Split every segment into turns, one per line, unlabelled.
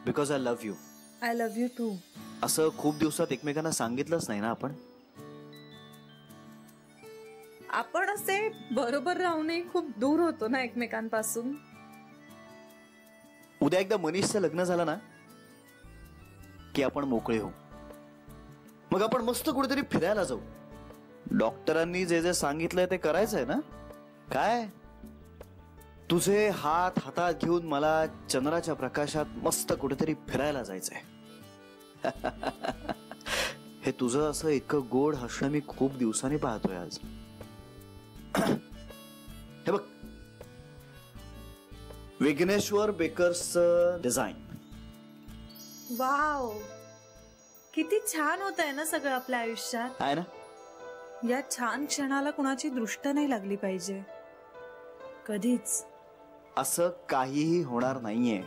Because I love you.
I love you too.
असं खूप दिवसात एकमेकांना सांगितलंच नाही ना आपण.
आपण असे बरोबर राहूनही खूप दूर होतो ना एकमेकांपासून.
उद्या एकदा मनीषचं लग्न झालं ना की आपण मोकळे होऊ. मग आपण मस्त कुठेतरी फिरायला जाऊ. डॉक्टरांनी जे जे सांगितलंय ते करायचंय ना. काय तुझे हात हातात घेऊन मला चंद्राच्या प्रकाशात मस्त कुठेतरी फिरायला जायचंय. हे तुझं असं इतकं गोड हसणं मी खूप दिवसांनी पाहतोय आज. हे बघ, विघ्नेश्वर बेकर्सचं डिझाईन.
वाव, किती छान होत आहे ना सगळं आपल्या आयुष्यात.
आहे ना.
या छान क्षणाला कुणाची दृष्ट नाही लागली पाहिजे कधीच.
असं काहीही होणार नाहीये.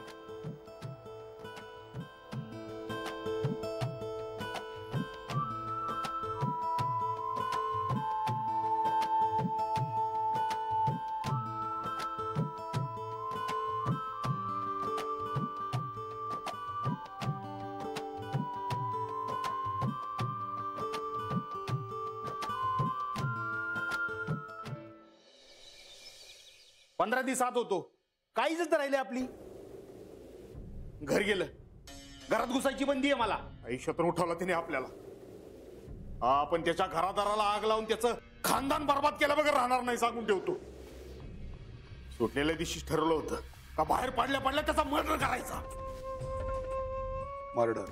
पंधरा दिवसात होतो. काहीच राहिले आपली. घर गेलं, घरात घुसायची बंदी आहे मला. आयुष्यातून उठवलं त्याने आपल्याला. आपण त्याच्या घरादाराला आग लावून त्याचं खानदान बर्बाद केलं बघा राहणार नाही सांगून ठेवतो. सुटलेल्या दिवशी ठरवलं होतं का बाहेर पडल्या पडल्या त्याचा मर्डर करायचा.
मर्डर?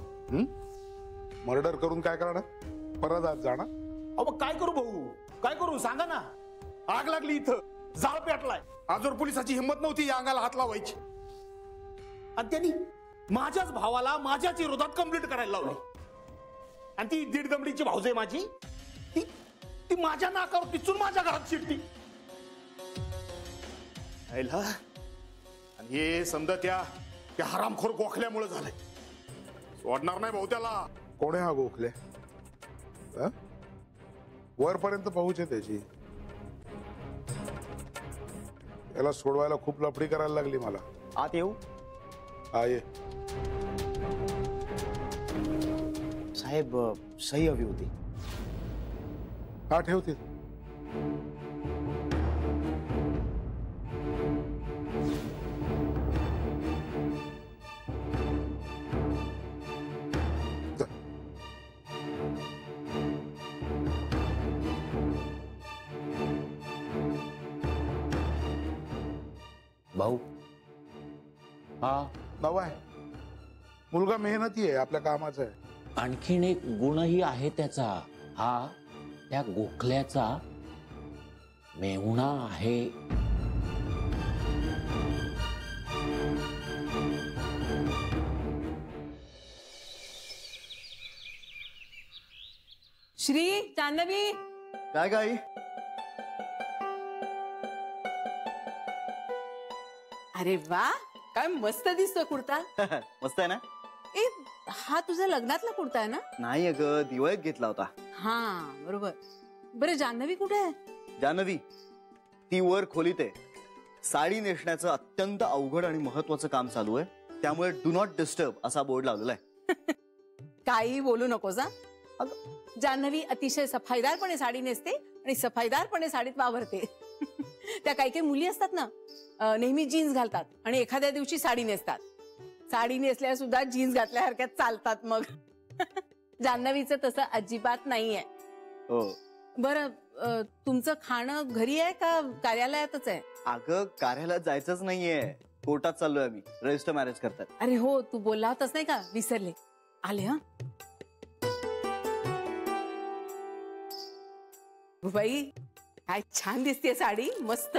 मर्डर करून काय करणार? परत आज जाणार?
अहो काय करू भाऊ, काय करू सांगा ना. आग लागली इथं, जाळ पेटलाय. आजवर पोलिसाची हिंमत नव्हती या अंगाला हात लावायची. आणि त्यांनी माझ्याच भावाला माझ्याच विरोधात कंप्लीट करायला लावली. आणि ती दीड दमडीची भाऊज आहे माझी, ती माझ्या नाकावर टिचून माझ्या घरात शिरती. आणि हे समजा त्या हरामखोर गोखल्यामुळे झालंय. सोडणार नाही भाऊ त्याला.
कोण आहे हा गोखले? वरपर्यंत पहुंच आहे त्याची. याला सोडवायला खूप लफडी करायला लागली मला.
आत येऊ?
हा ये.
साहेब, सही हवी होती.
हा ठेवते.
भाऊ,
हा
नवा आहे. मुलगा मेहनती आहे, आपल्या कामाचा आहे.
आणखीन एक गुणही आहे त्याचा. हा त्या गोखल्याचा मेहुणा आहे.
श्री, जान्हवी.
काय काय?
अरे वा, काय मस्त दिसतोय कुर्ता.
मस्त आहे ना.
ए, हा तुझा लग्नातला कुर्ता आहे ना?
नाही अगं, दिवाळीत घेतला होता.
हा बरोबर. बरं, जान्हवी कुठे आहे?
जान्हवी ती वर खोलीत आहे. साडी नेसण्याचं अत्यंत अवघड आणि महत्वाचं काम चालू आहे. त्यामुळे डू नॉट डिस्टर्ब असा बोर्ड लावलेला आहे.
काही बोलू नकोस हा. जान्हवी अतिशय सफाईदारपणे साडी नेसते आणि सफाईदारपणे साडीत वावरते. त्या काही काही मुली असतात ना, नेहमी जीन्स घालतात आणि एखाद्या दिवशी साडी नेसतात. साडी नेसल्या सुद्धा जीन्स घातल्यासारख्या चालतात. मग जान्हवीचं तसं अजिबात नाहीये.
हो.
बरं, तुमचं खाणं घरी आहे का कार्यालयातच आहे?
अगं, कार्यालयात जायचंच नाहीये. कोर्टात चाललोय आम्ही. रजिस्टर मॅरेज करतात.
अरे हो, तू बोलला होतास नाही का, विसरले. आले हा. बाई, काय छान दिसते साडी, मस्त.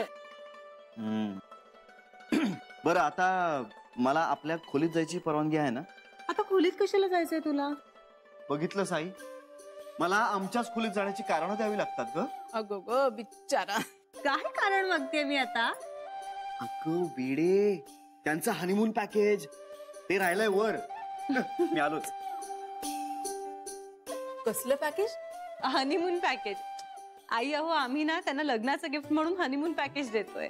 बरं, आता मला आपल्या खोलीत जायची परवानगी आहे ना?
आता खोलीत कशाला जायचंय तुला?
बघितलं साई, मला आमच्याच खोलीत जाण्याची कारणं द्यावी लागतात ग.
अगो ग बिचारा.
काय कारण बघते मी आता?
अगं वेडे, त्यांचं हनीमून पॅकेज ते राहिलंय वर. मी आलोच.
कसलं पॅकेज?
Honeymoon package. आई, अहो आम्ही ना त्यांना लग्नाचं गिफ्ट म्हणून हनीमून पॅकेज देतोय.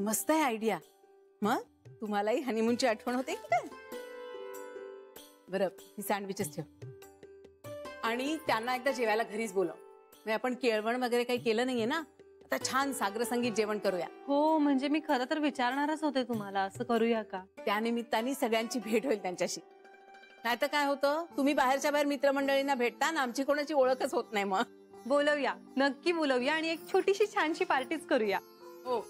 मस्त आहे आयडिया. मग तुम्हालाही हनीमूनची आठवण होते की काय? बरं ही सँडविचेस ठेव आणि त्यांना एकदा जेवायला घरीच बोलव. म्हणजे आपण केळवण वगैरे काही केलं नाहीये ना, आता छान सागर संगीत जेवण करूया.
हो म्हणजे मी खरं तर विचारणारच होते तुम्हाला, असं करूया का?
त्यानिमित्ताने सगळ्यांची भेट होईल त्यांच्याशी. नाहीतर काय होतं, तुम्ही बाहेरच्या बाहेर मित्रमंडळींना भेटता ना, आमची कोणाची ओळखच होत नाही. मग
बोलवूया, नक्की बोलवूया आणि एक छोटीशी छानशी पार्टीच करूया.
हो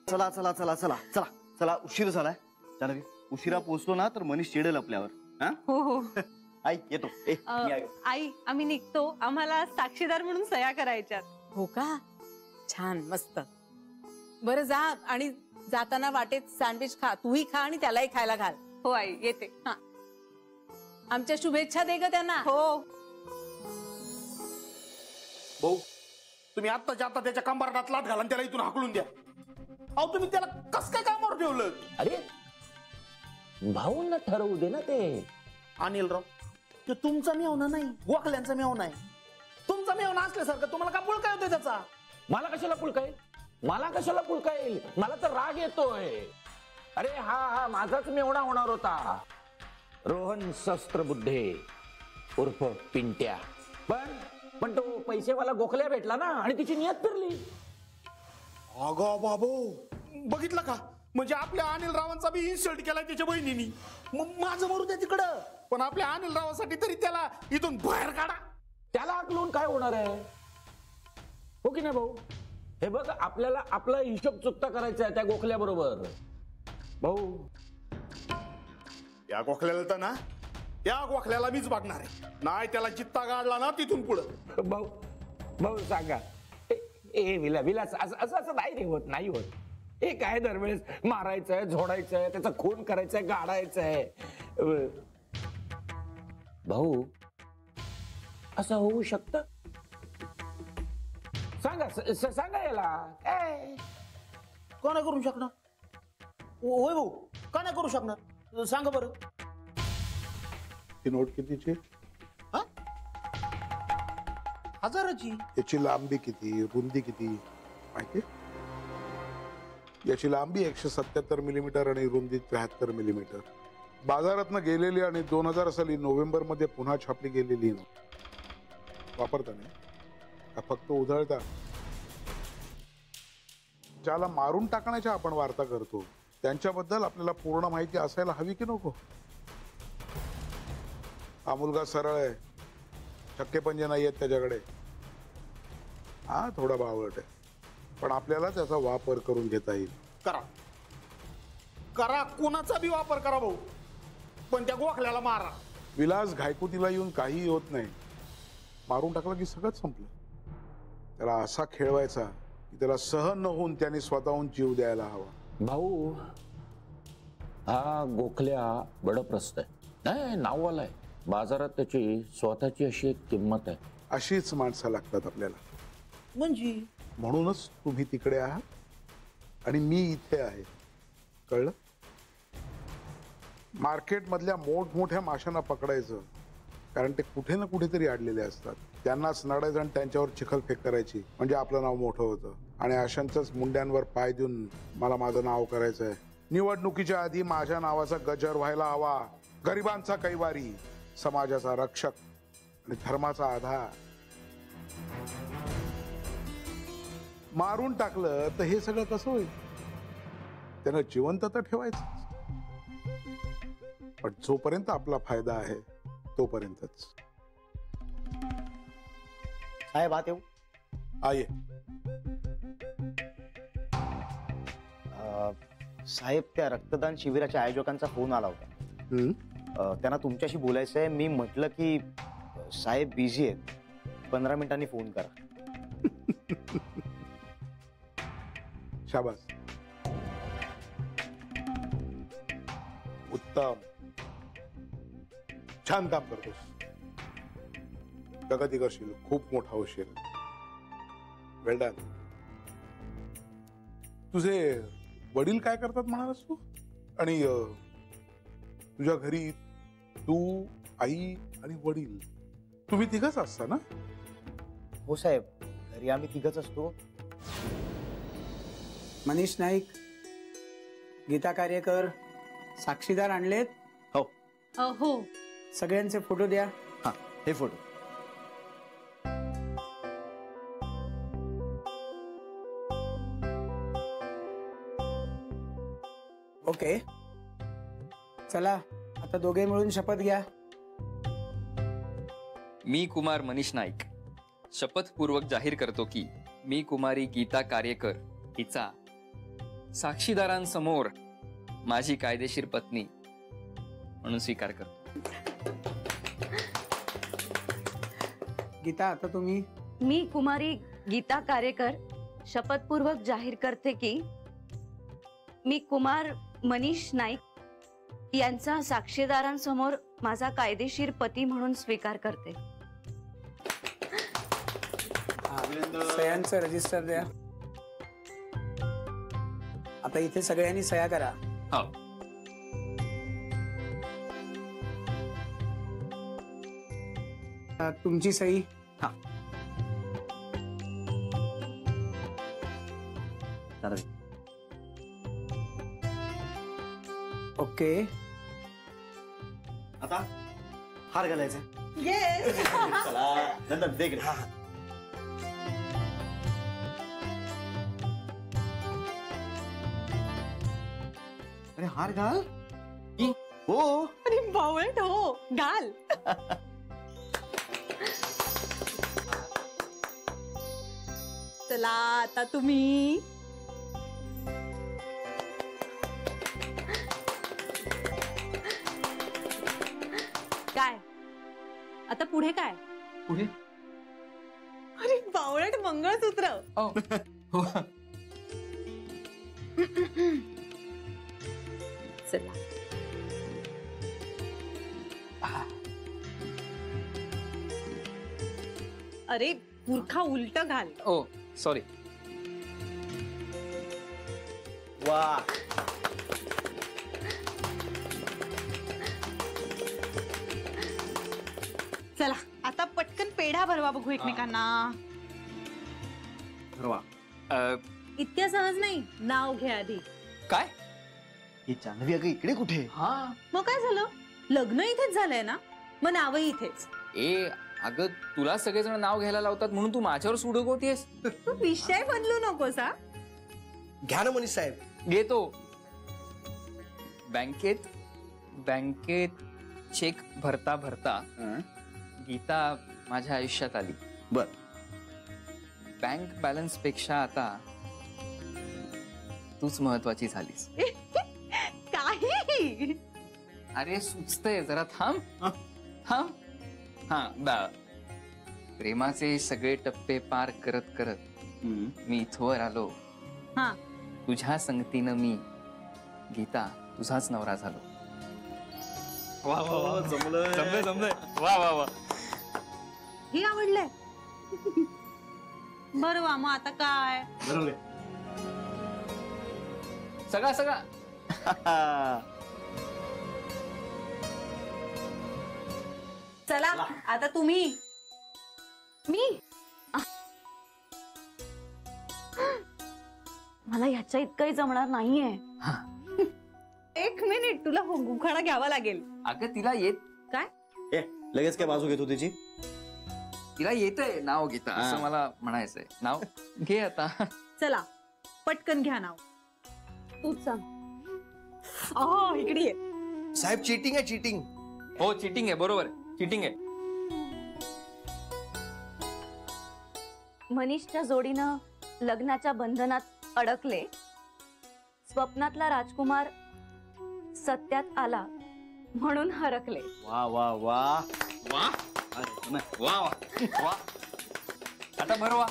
चला चला चला चला चला चला, उशीर झालाय. जान्हवी, उशिरा पोहोचलो ना तर मनीष चिडेल आपल्यावर. हा
हो हो.
आई येतो. मी आलो.
आई आम्ही निघतो, आम्हाला साक्षीदार म्हणून सह्या करायच्यात.
हो का, छान मस्त. बरं जा आणि जाताना वाटेत सँडविच खा, तूही खा आणि त्यालाही खायला घाल.
हो आई येते.
हा, आमच्या शुभेच्छा दे ग त्यांना.
हो
भाऊ, तुम्ही आत्ताच्या आता त्याच्या कंबारडात लात घाला आणि त्याला इथून हाकलून द्या. अहो तुम्ही त्याला कस काय कामावर ठेवलं?
अरे भाऊंना ठरवू दे ना ते.
अनिलराव, ते तुमचा मेवना नाही, गोखल्यांचा मेवना आहे. तुमचा मेवना असल्यासारखं तुम्हाला का काय होतोय त्याचा?
मला कशाला पुळकाईल, मला कशाला पुळकाईल, मला तर राग येतोय. अरे हा माझाच मेवणा होणार होता, रोहन शस्त्रबुद्धे उर्फ पिंट्या. पण तो पैसेवाला गोखल्या भेटला ना आणि तिची नियत फिरली.
अगं बाबू, बघितलं का, म्हणजे आपल्या अनिल रावांचा बी इन्सल्ट केलाय त्याच्या बहिणीनी. मग माझं मरू द्या तिकडं, पण आपल्या अनिल रावासाठी तरी त्याला इथून बाहेर काढा.
त्याला आकलून काय होणार आहे, हो की नाही भाऊ? हे बघ, आपल्याला आपला हिशोब चुकता करायचा आहे त्या गोखल्या बरोबर. भाऊ,
या गोखल्याला तर ना, या गोखल्याला मीच बघणार आहे. नाही त्याला चित्ता गाडला ना तिथून पुढं.
भाऊ सांगा, ए विलास असं नाही रे होत, नाही होत. हे काय दरवेळेस मारायचंय, झोडायचंय, त्याचा खून करायचंय, गाडायचंय. भाऊ असं होऊ शकतं? सांगा याला.
का नाही करू शकणार? होय भाऊ, का नाही करू शकणार, सांगा बरं.
ही नोट कितीची?
1000ची.
याची लांबी किती, रुंदी किती माहिती? याची लांबी 177 मिलीमीटर आणि रुंदी 73 मिलीमीटर. बाजारातनं गेलेली आणि 2000 साली नोव्हेंबर मध्ये पुन्हा छापली गेलेली नोट वापरता नाही का फक्त उधळता? ज्याला मारून टाकण्याच्या आपण वार्ता करतो त्यांच्याबद्दल आपल्याला पूर्ण माहिती असायला हवी की नको? हा मुलगा सरळ आहे, छक्के पंजे नाही आहेत त्याच्याकडे. हा थोडा बावळट आहे, पण आपल्याला त्याचा वापर करून घेता येईल.
करा, कोणाचा बी वापर करा भाऊ, पण त्या गोखल्याला मारा.
विलास घायकुतीला येऊन काही होत नाही. मारून टाकलं की सगळंच संपलं. त्याला असा खेळवायचा की त्याला सहन न होऊन त्याने स्वतःहून जीव द्यायला हवा.
भाऊ, हा गोखल्या बडप्रस्त आहे, नाही नाववाला आहे. बाजारात त्याची स्वतःची अशी एक किंमत आहे.
अशीच माणसं लागतात आपल्याला.
म्हणजे
म्हणूनच तुम्ही तिकडे आहात आणि मी इथे आहे, कळलं? मार्केटमधल्या मोठमोठ्या माशांना पकडायचं, कारण ते कुठे ना कुठेतरी अडलेले असतात. त्यांनाच नडायचं आणि त्यांच्यावर चिखलफेक करायची, म्हणजे आपलं नाव मोठं होतं. आणि अशांच्याच मुंड्यांवर पाय देऊन मला माझं नाव करायचं आहे. निवडणुकीच्या आधी माझ्या नावाचा गजर व्हायला हवा. गरिबांचा कैवारी, समाजाचा रक्षक आणि धर्माचा आधार. मारून टाकलं तर हे सगळं कसं होईल? त्यानं जिवंत तर ठेवायचं, पण जोपर्यंत आपला फायदा आहे तोपर्यंतच.
साहेब आत येऊ?
आहे
साहेब, त्या रक्तदान शिबिराच्या आयोजकांचा फोन आला होता. त्यांना तुमच्याशी बोलायचं आहे. मी म्हटलं की साहेब बिझी आहेत, 15 मिनिटांनी फोन करा.
शाबास, उत्तम, छान काम करतोस. प्रगती करशील, खूप मोठा होशील. वेल डन. तुझे वडील काय करतात म्हणालास तू? आणि तुझ्या घरी तू, आई आणि वडील, तुम्ही तिघच असता ना?
हो साहेब, घरी आम्ही तिघच असतो.
मनीष नाईक, गीता कार्यकर, साक्षीदार आणलेत?
हो,
हो.
सगळ्यांचे फोटो द्या.
हा हे फोटो.
ओके, चला आता दोघे मिळून शपथ घ्या.
मी कुमार मनीष नाईक शपथपूर्वक जाहीर करतो की मी कुमारी गीता कार्यकर हिचा साक्षीदारांसमोर माझी कायदेशीर पत्नी म्हणून स्वीकार करतो.
गीता, आता तुम्ही.
मी कुमारी गीता कार्यकर शपथपूर्वक जाहीर करते की मी कुमार मनीष नाईक यांचा साक्षीदारांसमोर माझा कायदेशीर पती म्हणून स्वीकार करते.
सह्यांचं रजिस्टर द्या. आता इथे सगळ्यांनी सह्या करा.
हो.
तुमची सही.
हा चालेल.
ओके,
आता हार घालायचा.
येस.
चला नंतर दे इकडे. अरे हार घाल. हो.
अरे बावळट हो, घाल. चला आता तुम्ही.
काय आता पुढे काय?
पुढे
अरे बावळट, मंगळसूत्र.
हो.
चला. अरे मूर्खा, उलट घाल.
ओ सॉरी.
वा.
चला आता पटकन पेढा भरवा बघू एकमेकांना.
ठरवा.
इतक्या सहज नाही, नाव घे आधी.
काय?
ही जान्हवी अगं इकडे कुठे?
हा
मग काय झालं? लग्न इथेच झालंय ना, मग नावही इथेच.
ए अगं तुला सगळेजण नाव घ्यायला लावतात म्हणून तू माझ्यावर सुडकवतेस.
तू विषय बदलू नकोस हा.
घ्या ना मनीष साहेब.
घेतो. बँकेत चेक भरता भरता गीता माझ्या आयुष्यात आली.
बर.
बँक बॅलन्स पेक्षा आता तूच महत्वाची झालीस.
काही.
अरे सुचतंय जरा थांब. थांब. हा प्रेमाचे सगळे टप्पे पार करत करत मी इथवर आलो.
हा.
तुझ्या संगतीनं मी गीता तुझाच नवरा झालो. वा वा वा, जमलंय. वा वा वा.
हे आवडलंय. बरं वा, मग आता काय?
सगळा
चला आता तुम्ही.
मी मला ह्याच्या इतकंही जमणार नाहीये.
एक मिनिट, तुला उखाणा घ्यावा लागेल.
अगं तिला येत
काय?
ए लगेच काय बाजू घेतो तिची?
तिला येतंय नाव गीता असं मला म्हणायचंय. नाव घे आता.
चला पटकन घ्या नाव.
तूच सांग.
इकडे ये.
साहेब, चीटिंग आहे, चीटिंग.
हो चिटिंग आहे, बरोबर चिटिंग आहे.
मनीषच्या जोडीनं लग्नाच्या बंधनात अडकले. स्वप्नातला राजकुमार सत्यात आला म्हणून हरकले.
वा वा वा
वा वा वा. आता भरवा.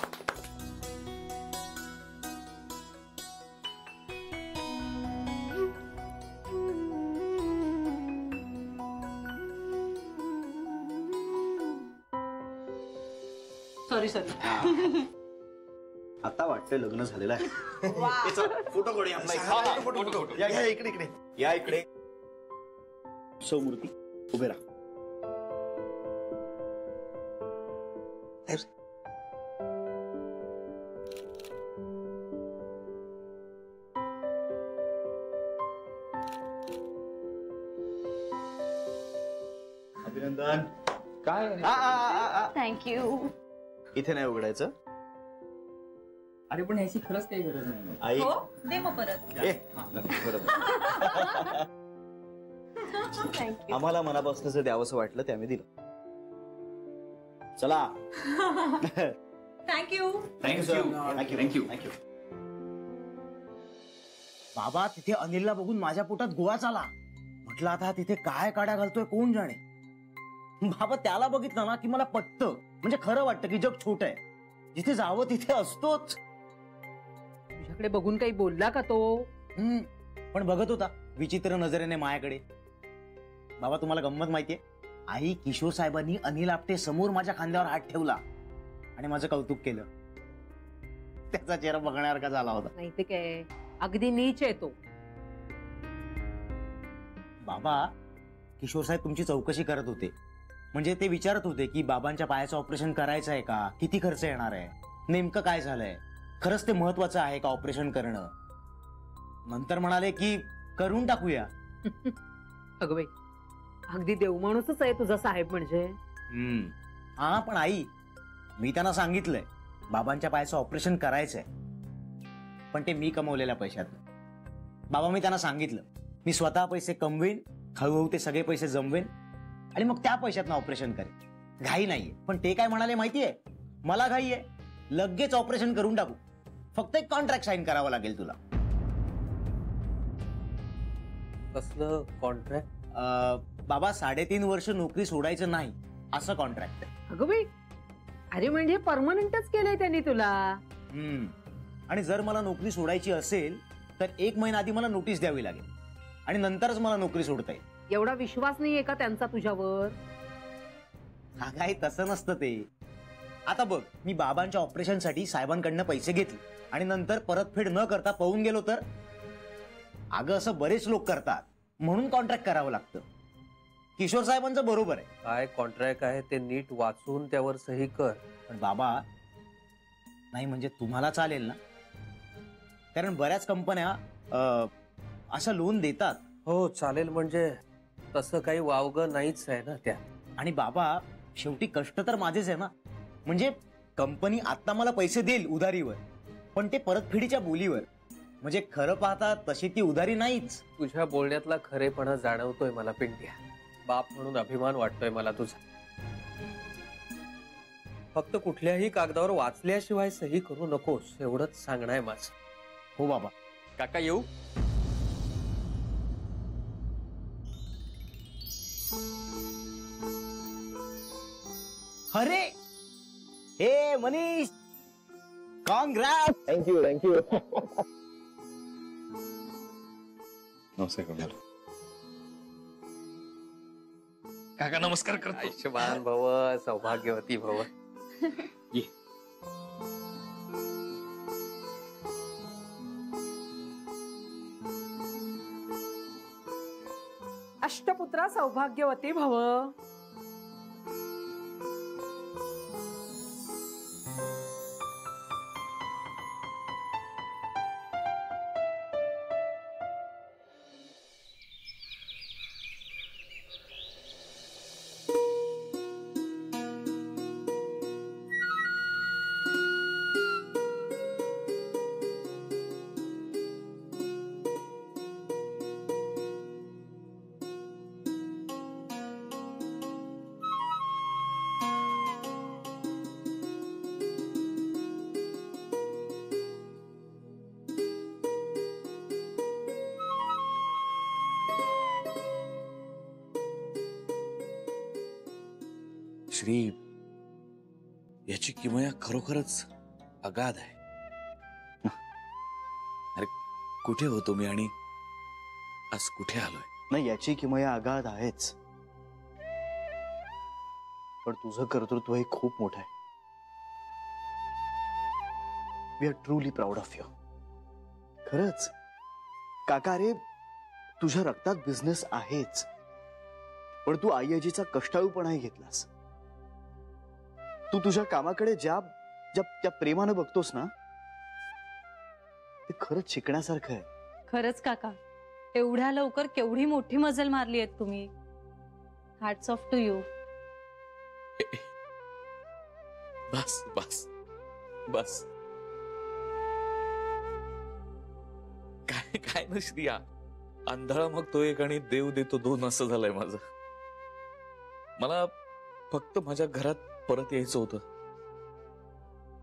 सॉरी.
आता वाटतंय लग्न झालेलं आहे.
फोटो काढूया.
या इकडे या इकडे. सौमूर्ती उभे राहा. अभिनंदन.
काय
थँक्यू.
इथे नाही उघडायचं.
अरे पण ह्याची खरंच काही गरज नाही.
आई
दे मग परत.
ए, आम्हाला मनापासून जे द्यावंसं वाटलं ते आम्ही दिलं. चला.
थँक्यू.
थँक्यू.
बाबा तिथे अनिलला बघून माझ्या पोटात गोळाच आला. म्हटलं आता तिथे काय काड्या घालतोय कोण जाणे. बाबा त्याला बघितलं ना की मला पटतं, म्हणजे खरं वाटतं की जग छोट आहे. जिथे जावं तिथे असतोच.
तुझ्याकडे बघून काही बोलला का तो?
पण बघत होता विचित्र नजरेने मायाकडे. बाबा तुम्हाला गंमत माहितीये, आई किशोर साहेबांनी अनिल आपटे समोर माझ्या खांद्यावर हात ठेवला आणि माझं कौतुक केलं. त्याचा चेहरा बघण्यासारखा झाला होता.
नाही ते काय, अगदी नीच आहे तो.
बाबा किशोर साहेब तुमची चौकशी करत होते. म्हणजे ते विचारत होते की बाबांच्या पायाचं ऑपरेशन करायचं आहे का, किती खर्च येणार आहे, नेमकं काय झालंय, खरंच ते महत्वाचं आहे का ऑपरेशन करणं. नंतर म्हणाले की करून टाकूया.
अगं बाई, अगदी देव माणूसच आहे तुझा साहेब म्हणजे.
हा पण आई, मी त्यांना सांगितलंय बाबांच्या पायाचं ऑपरेशन करायचंय, पण ते मी कमवलेल्या पैशात. बाबा मी त्यांना सांगितलं मी स्वतः पैसे कमवेन, हळूहळू ते सगळे पैसे जमवेन आणि मग त्या पैशातनं ऑपरेशन करेन. घाई नाहीये. पण ते काय म्हणाले माहितीये, मला घाई आहे, लगेच ऑपरेशन करून टाकू, फक्त एक कॉन्ट्रॅक्ट साईन करावं लागेल तुला.
कसलं कॉन्ट्रॅक्ट?
बाबा 3.5 वर्ष नोकरी सोडायचं नाही असं कॉन्ट्रॅक्ट आहे.
अगं बाई, अरे म्हणजे परमनंटच केलंय त्यांनी तुला.
आणि जर मला नोकरी सोडायची असेल तर 1 महिना आधी मला नोटीस द्यावी लागेल आणि नंतरच मला नोकरी सोडता येईल.
एवढा विश्वास नाहीये का त्यांचा तुझ्यावर?
हा काय तसं नसतं ते. आता बघ, मी बाबांच्या ऑपरेशनसाठी साहेबांकडनं पैसे घेतले आणि नंतर परतफेड न करता पळून गेलो तर? अगं असं बरेच लोक करतात, म्हणून कॉन्ट्रॅक्ट करावं लागतं. किशोर साहेबांचं बरोबर आहे.
काय कॉन्ट्रॅक्ट आहे ते नीट वाचून त्यावर सही कर.
पण बाबा नाही म्हणजे तुम्हाला चालेल ना, कारण बऱ्याच कंपन्या असं लोन देतात.
हो चालेल, म्हणजे तसं काही वावगं नाहीच आहे ना त्या.
आणि बाबा शेवटी कष्ट तर माझेच आहे ना. म्हणजे कंपनी आता मला पैसे देईल उधारीवर, पण ते परतफेडीच्या बोलीवर. म्हणजे खरं पाहता तशी ती उधारी नाहीच.
तुझ्या बोलण्यातला खरेपणा जाणवतोय मला पिंट्या. बाप म्हणून अभिमान वाटतोय मला तुझा. फक्त कुठल्याही कागदावर वाचल्याशिवाय सही करू नकोस एवढंच सांगणं आहे माझं.
हो बाबा.
काका येऊ?
अरे हे मनीष, कॉन्ग्रॅट.
थँक्यू.
नमस्कार
काका नमस्कार करतो.
आयुष्यमान भव, सौभाग्यवती भव.
ये.
अष्टपुत्रा सौभाग्यवती भव.
श्री, याची किमया खरोखरच अगाध आहे. अरे कुठे होतो मी आणि आज कुठे आलोय?
नाही, याची किमया अगाध आहेच, पण तुझं कर्तृत्व हे खूप मोठं आहे. We are truly proud of you. खरंच काका, रे तुझ्या रक्तात बिझनेस आहेच, पण तू आईजीचा कष्टाळूपणाही घेतलास. तू तुझ्या कामाकडे ज्या त्या प्रेमानं बघतोस ना, ते खरंच शिकण्यासारखं आहे.
खरंच काका, एवढ्या लवकर केवढी मोठी मजल मारली आहेत तुम्ही. Hats off to you.
बस बस बस. काय काय ना श्रिया, आंधळा मग तो एक आणि देव देतो दोन असं झालंय माझं. मला फक्त माझ्या घरात परत यायचं होतं.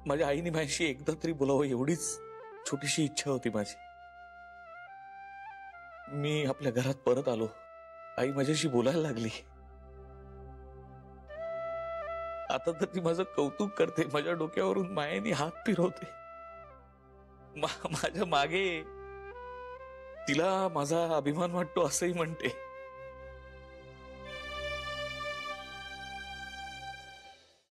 माझ्या आईने माझ्याशी एकदा तरी बोलावं एवढीच छोटीशी इच्छा होती माझी. मी आपल्या घरात परत आलो. आई माझ्याशी बोलायला लागली. आता तर ती माझं कौतुक करते, माझ्या डोक्यावरून मायेने हात फिरवते. माझ्या मागे तिला माझा अभिमान वाटतो असंही म्हणते.